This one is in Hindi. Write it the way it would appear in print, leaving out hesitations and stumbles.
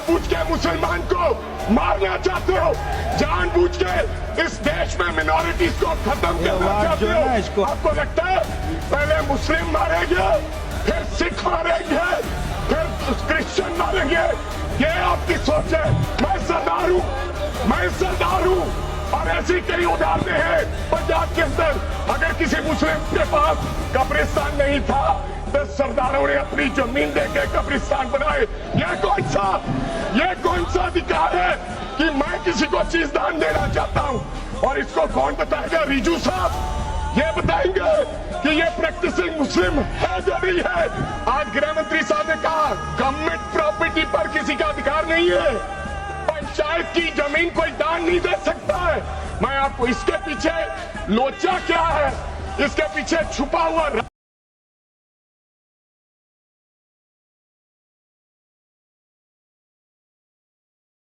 जानबूझ के मुसलमान को मारना चाहते हो, जानबूझ के इस देश में मिनॉरिटीज को खत्म करना चाहते हो। आपको लगता है पहले मुस्लिम मारेंगे, फिर सिख मारेंगे, फिर क्रिश्चियन मारेंगे, ये आपकी सोच है। मैं सरदार हूँ और ऐसी कई उदाहरणें हैं पंजाब के अंदर। अगर किसी मुस्लिम के पास कब्रिस्तान नहीं था तो सरदारों ने अपनी जमीन देके कब्रिस्तान बनाए। ये कौन सा अधिकार है कि मैं किसी को चीज दान देना चाहता हूँ? और इसको कौन बताएगा? रिजू साहब ये बताएंगे कि ये प्रैक्टिसिंग मुस्लिम है या नहीं है। आज गृह मंत्री साहब ने कहा गवर्नमेंट प्रॉपर्टी पर किसी का अधिकार नहीं है, पंचायत की जमीन कोई दान नहीं दे सकता है। मैं आपको इसके पीछे लोचा क्या है, इसके पीछे छुपा हुआ